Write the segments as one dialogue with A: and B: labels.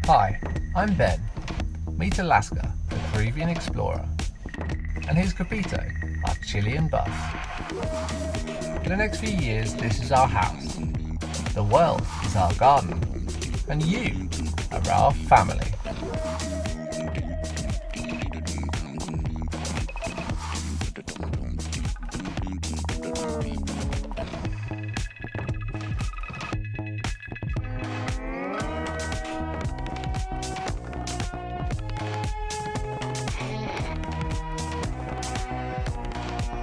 A: Hi, I'm Ben. Meet Alaska, the Peruvian explorer. And here's Capito, our Chilean bus. For the next few years, this is our house. The world is our garden. And you are our family.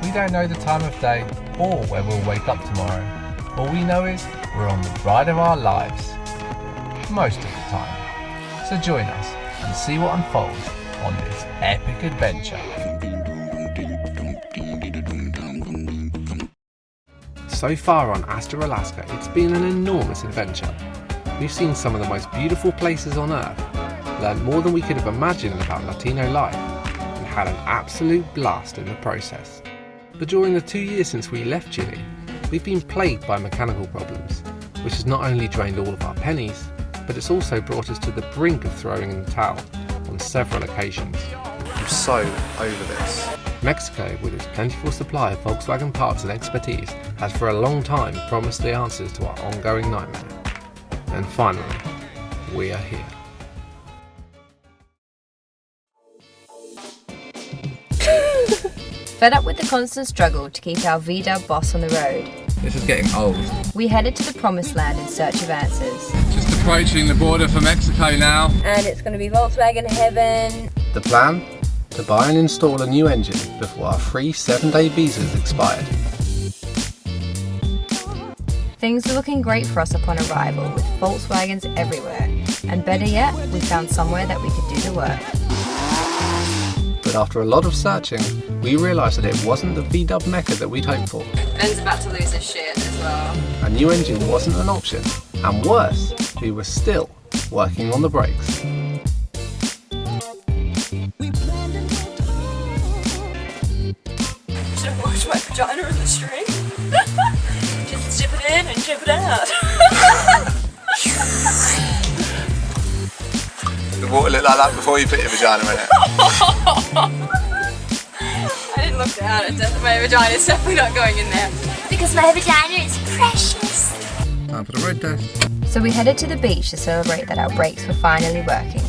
A: We don't know the time of day or where we'll wake up tomorrow. All we know is we're on the ride of our lives. Most of the time. So join us and see what unfolds on this epic adventure. So far on Hasta, Alaska, it's been an enormous adventure. We've seen some of the most beautiful places on Earth, learned more than we could have imagined about Latino life, and had an absolute blast in the process. But during the 2 years since we left Chile, we've been plagued by mechanical problems, which has not only drained all of our pennies, but it's also brought us to the brink of throwing in the towel on several occasions.
B: I'm so over this.
A: Mexico, with its plentiful supply of Volkswagen parts and expertise, has for a long time promised the answers to our ongoing nightmare. And finally, we are here.
C: Fed up with the constant struggle to keep our VW boss on the road,
B: This is getting old.
C: we headed to the promised land in search of answers.
B: Just approaching the border for Mexico now.
C: And it's going to be Volkswagen heaven.
A: The plan? To buy and install a new engine before our free 7-day visas expired.
C: Things were looking great for us upon arrival, with Volkswagens everywhere. And better yet, we found somewhere that we could do the work.
A: But after a lot of searching, we realised that it wasn't the VW Mecca that we'd hoped for.
C: Ben's about to lose his shit as well.
A: A new engine wasn't an option, and worse, we were still working on the brakes.
D: Should I wash my vagina in the stream? Just dip it in and dip it out.
B: The water looked like that before you put your vagina in it.
D: I didn't look down. My vagina is definitely not going in there.
E: Because my vagina is precious.
B: Time for the road test.
C: So we headed to the beach to celebrate that our brakes were finally working.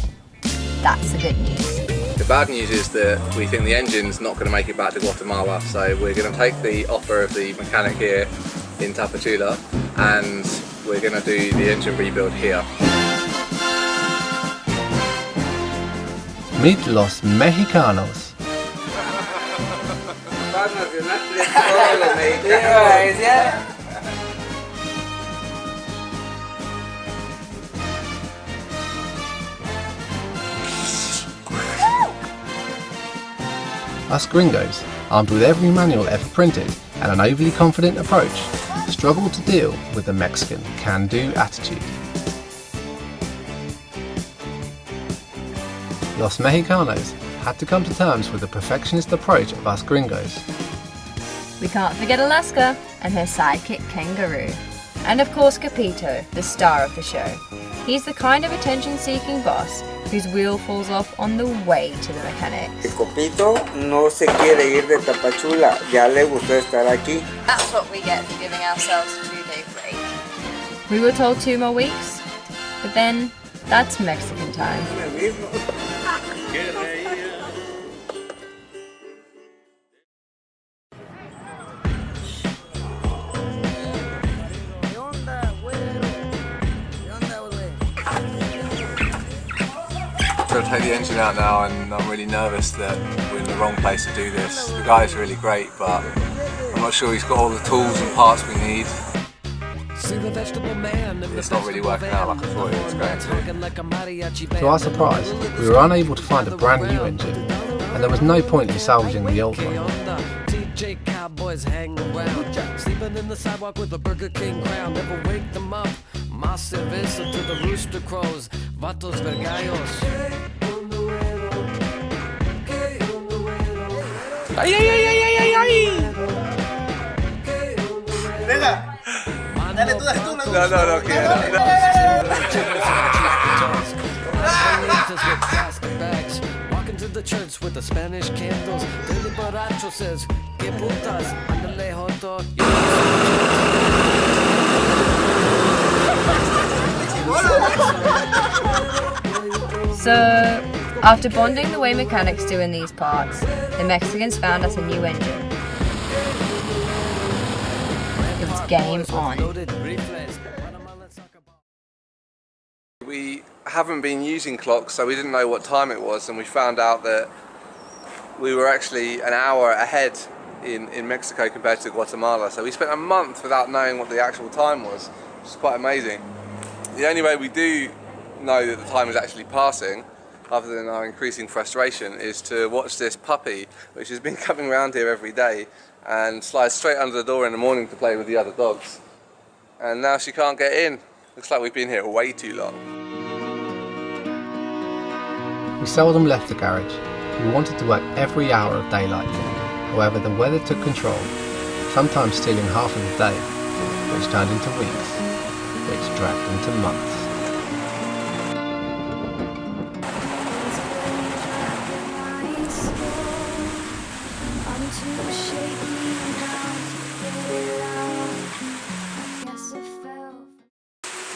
C: That's the good news.
B: The bad news is that we think the engine's not going to make it back to Guatemala, so we're going to take the offer of the mechanic here in Tapachula and we're going to do the engine rebuild here.
A: Meet los Mexicanos. Us gringos, armed with every manual ever printed and an overly confident approach, struggle to deal with the Mexican can-do attitude. Los Mexicanos had to come to terms with the perfectionist approach of us gringos.
C: We can't forget Alaska and her sidekick Kangaroo. And of course Capito, the star of the show. He's the kind of attention-seeking boss whose wheel falls off on the way to the mechanics.
F: Copito no se quiere ir de Tapachula, ya le gustó estar aquí.
D: That's what we get for giving ourselves a 2-day break.
C: We were told 2 more weeks, but then that's Mexican time.
B: I'm going to take the engine out now and I'm really nervous that we're in the wrong place to do this. The guy's really great, but I'm not sure he's got all the tools and parts we need. It's not really working out like I thought it was going to.
A: To our surprise, we were unable to find a brand new engine, and there was no point in salvaging the old one.
G: Cowboys hang around, sleeping in the sidewalk with a Burger King crown. Never wake them up. Más cerveza to the rooster crows, vatos vergallos.
B: Ay, ay, ay, ay, ay, ay, ay.
H: Venga, dale tú,
B: No quiero.
G: church with the Spanish candles. Billy Borracho says, que putas, andale joto.
C: So, after bonding the way mechanics do in these parts, the Mexicans found us a new engine. It was game on.
B: We haven't been using clocks, so we didn't know what time it was, and we found out that we were actually an hour ahead in Mexico compared to Guatemala. So we spent a month without knowing what the actual time was, which is quite amazing. The only way we do know that the time is actually passing, other than our increasing frustration, is to watch this puppy, which has been coming around here every day and slides straight under the door in the morning to play with the other dogs. And now she can't get in. Looks like we've been here way too long.
A: We seldom left the garage. We wanted to work every hour of daylight. However, the weather took control, sometimes stealing half of the day, which turned into weeks, which dragged into months.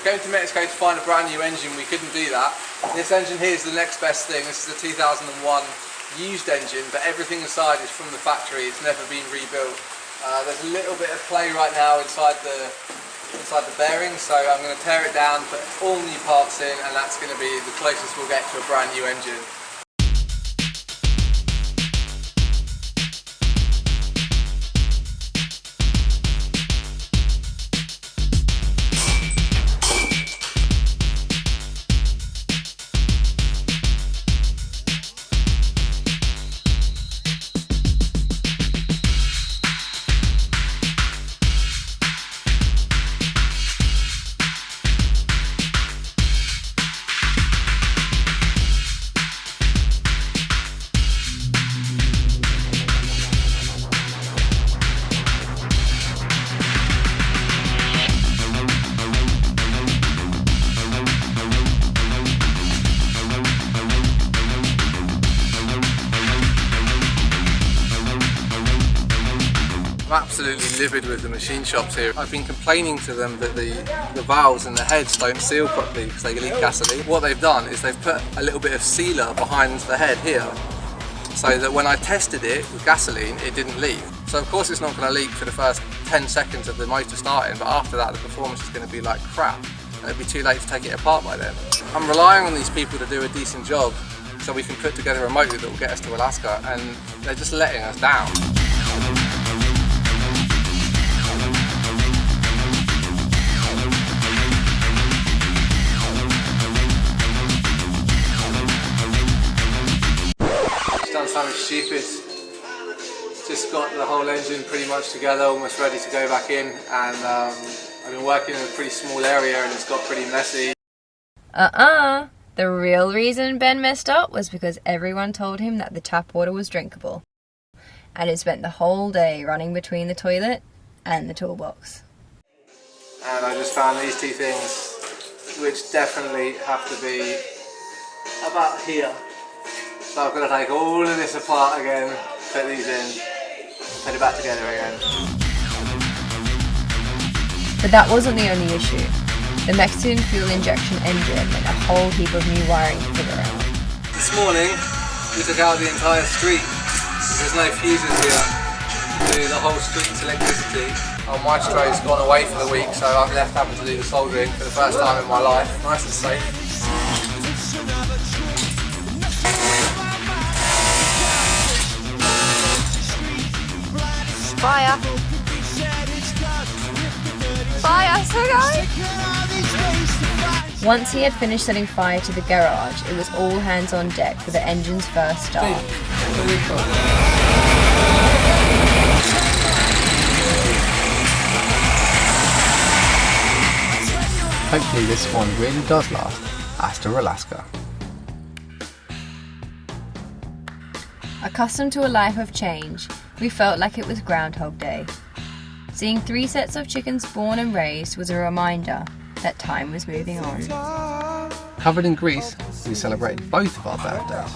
B: Going to Mexico to find a brand new engine, we couldn't do that. This engine here is the next best thing. This is a 2001 used engine, but everything inside is from the factory. It's never been rebuilt. There's a little bit of play right now inside the bearing, so I'm going to tear it down, put all new parts in, and that's going to be the closest we'll get to a brand new engine. I'm absolutely livid with the machine shops here. I've been complaining to them that the valves and the heads don't seal properly because they leak gasoline. What they've done is they've put a little bit of sealer behind the head here, so that when I tested it with gasoline, it didn't leak. So of course it's not going to leak for the first 10 seconds of the motor starting, but after that the performance is going to be like crap, and it'll be too late to take it apart by then. I'm relying on these people to do a decent job so we can put together a motor that will get us to Alaska, and they're just letting us down. Something stupid. Just got the whole engine pretty much together, almost ready to go back in, and I've been working in a pretty small area and it's got pretty messy.
C: The real reason Ben messed up was because everyone told him that the tap water was drinkable, and it spent the whole day running between the toilet and the toolbox.
B: And I just found these two things which definitely have to be about here. So I've got to take all of this apart again, put these in, put it back together again.
C: But that wasn't the only issue. The Mexican fuel injection engine meant a whole heap of new wiring to figure out.
B: This morning we took out the entire street. There's no fuses here to the whole street's electricity. Our maestro's gone away for the week, so I'm left having to do the soldering for the first time in my life. Nice and safe.
C: Fire! Fire, so guys! Once he had finished setting fire to the garage, it was all hands on deck for the engine's first start.
A: Hopefully this one really does last. Hasta Alaska.
C: Accustomed to a life of change, we felt like it was Groundhog Day. Seeing 3 sets of chickens born and raised was a reminder that time was moving on.
A: Covered in grease, we celebrated both of our birthdays.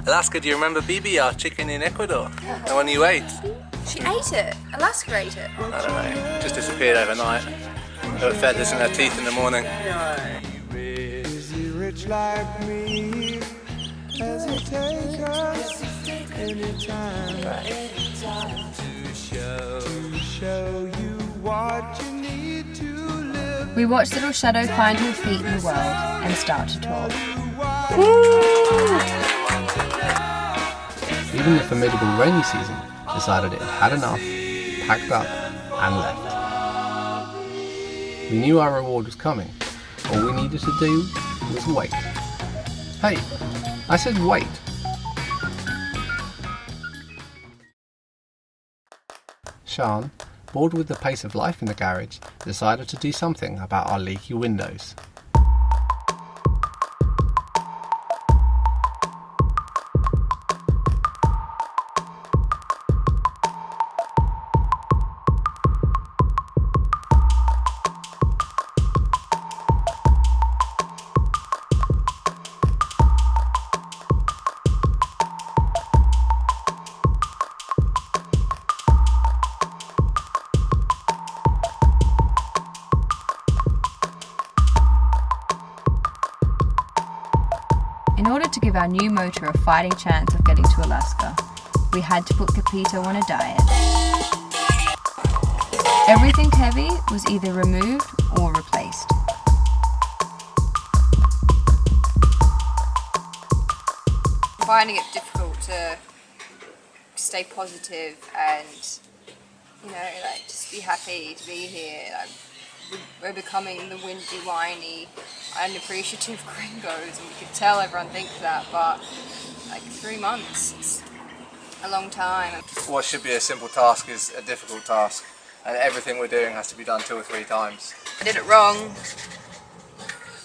B: Alaska, do you remember Bibi, our chicken in Ecuador? The one you ate?
D: She ate it. Alaska ate it.
B: I don't know, just disappeared overnight. There were feathers in her teeth in the morning.
H: Is he rich like me? Has he take us anytime to show you what you need to live?
C: We watched little Shadow find her feet in the world and start to talk.
A: Even the formidable rainy season decided it had enough, packed up and left. We knew our reward was coming. All we needed to do was wait. Hey, I said wait. Sean, bored with the pace of life in the garage, decided to do something about our leaky windows.
C: In order to give our new motor a fighting chance of getting to Alaska, we had to put Capito on a diet. Everything heavy was either removed or replaced.
I: I'm finding it difficult to stay positive and, you know, like just be happy to be here. We're becoming the whingy, whiny, unappreciative gringos, and we could tell everyone thinks that, but like 3 months, it's a long time.
B: What should be a simple task is a difficult task, and everything we're doing has to be done 2 or 3 times.
I: I did it wrong,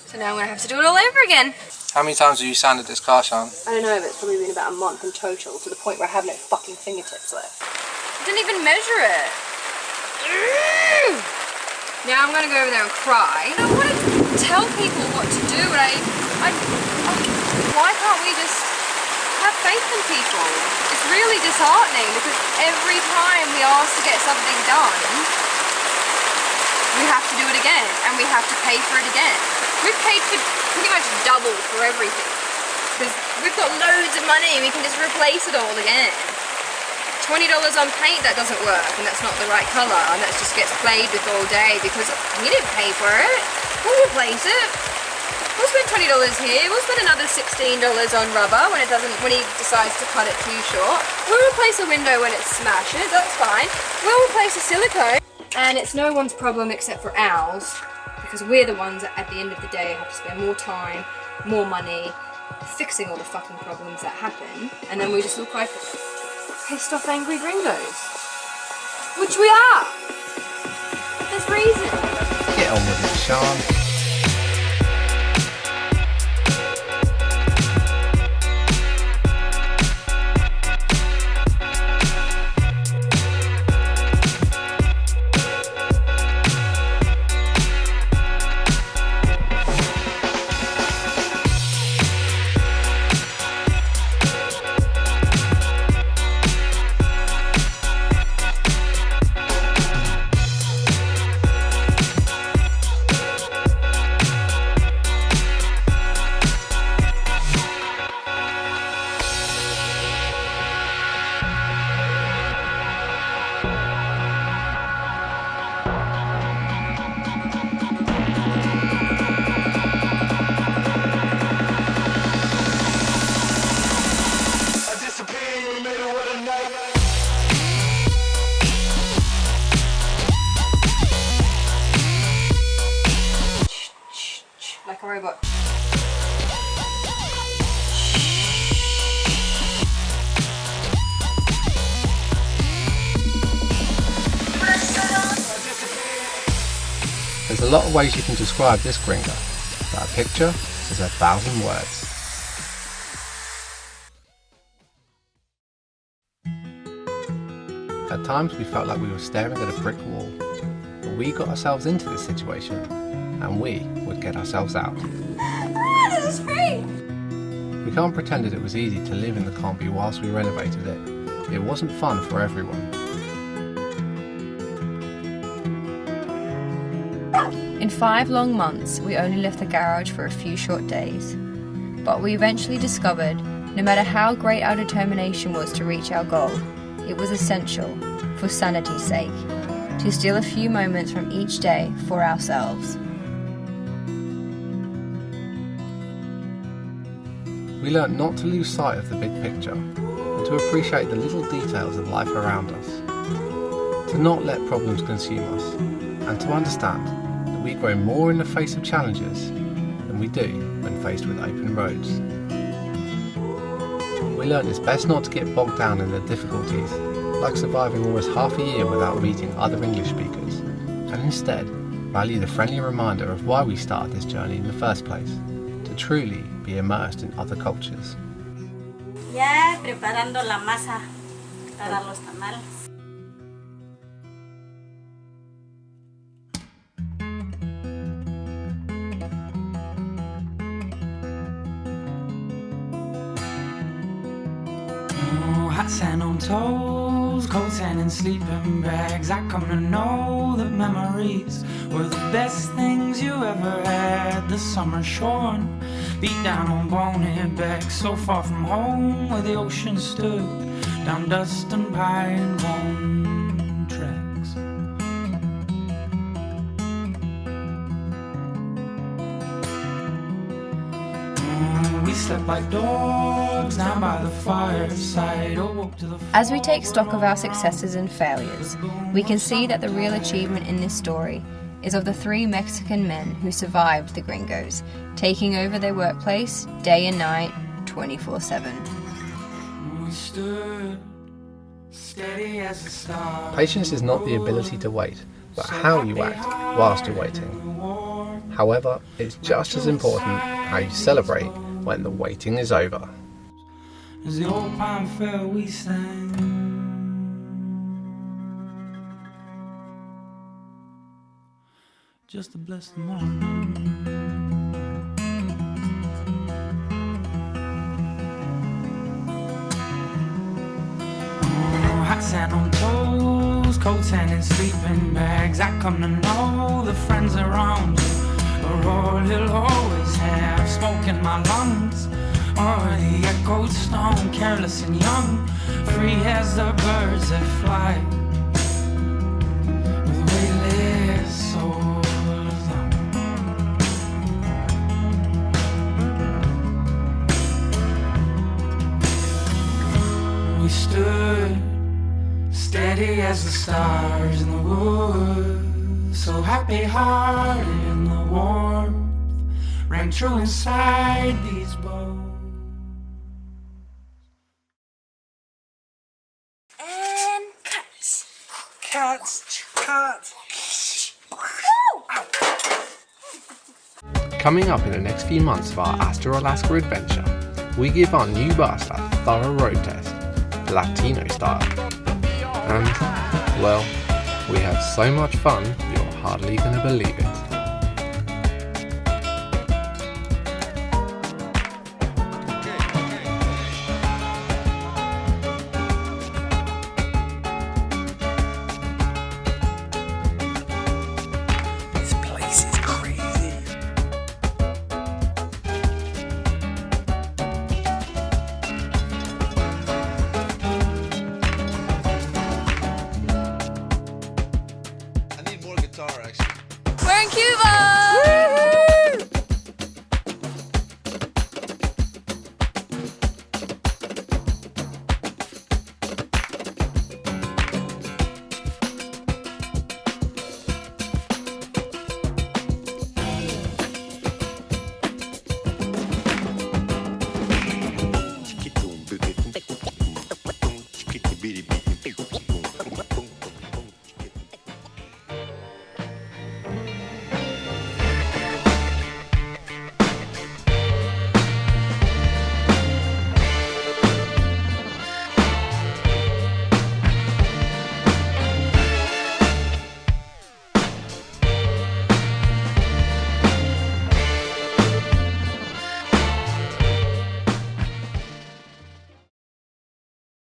I: so now I'm going to have to do it all over again.
B: How many times have you sanded this car, Sean?
I: I don't know, but it's probably been about a month in total, to the point where I have no fucking fingertips left. I didn't even measure it. Now I'm going to go over there and cry. I don't want to tell people what to do, and why can't we just have faith in people? It's really disheartening, because every time we ask to get something done, we have to do it again, and we have to pay for it again. We've paid for pretty much double for everything, because we've got loads of money, we can just replace it all again. $20 on paint, that doesn't work, and that's not the right colour, and that just gets played with all day because we didn't pay for it. We'll replace it. We'll spend $20 here, we'll spend another $16 on rubber when he decides to cut it too short. We'll replace a window when it smashes, that's fine. We'll replace a silicone. And it's no one's problem except for ours, because we're the ones that at the end of the day have to spend more time, more money, fixing all the fucking problems that happen, and then we just look like pissed off angry gringos. Which we are! There's reason.
A: Get on with it, Sean.
I: Like a robot.
A: There's a lot of ways you can describe this gringo, but a picture is 1,000 words. At times we felt like we were staring at a brick wall, but we got ourselves into this situation, and we would get ourselves out.
D: This is great!
A: We can't pretend that it was easy to live in the Kombi whilst we renovated it. It wasn't fun for everyone.
C: In 5 long months, we only left the garage for a few short days. But we eventually discovered, no matter how great our determination was to reach our goal, it was essential, for sanity's sake, to steal a few moments from each day for ourselves.
A: We learnt not to lose sight of the big picture, and to appreciate the little details of life around us. To not let problems consume us, and to understand that we grow more in the face of challenges than we do when faced with open roads. We learnt it's best not to get bogged down in the difficulties, like surviving almost half a year without meeting other English speakers, and instead value the friendly reminder of why we started this journey in the first place, to truly be immersed in other cultures.
E: Ya preparando la masa para los tamales.
H: Hot sand on toes, cold sand in sleeping bags. I come to know that memories were the best things you ever had. The summer shorn, beat down on bonehead back, so far from home where the ocean stood, down dust and pine bone tracks. We slept like dogs down by the fireside.
C: As we take stock of our successes and failures, we can see that the real achievement in this story is of the 3 Mexican men who survived the gringos, taking over their workplace day and night, 24/7.
A: Patience is not the ability to wait, but how you act whilst you're waiting. However, it's just as important how you celebrate when the waiting is over.
H: As the old pine fell, we sang. Just to bless the morning. Oh, hot sand on toes, cold sand in sleeping bags. I come to know the friends around you are all you'll always have. Smoke in my lungs, or the echoed stone, careless and young, free as the birds that fly, with weightless souls. We stood steady as the stars in the woods, so happy-hearted in the warmth rang true inside these bones.
D: And cut.
H: Cut.
A: Coming up in the next few months of our Hasta Alaska adventure, we give our new bus a thorough road test, Latino style. And, well, we had so much fun, you're hardly going to believe it.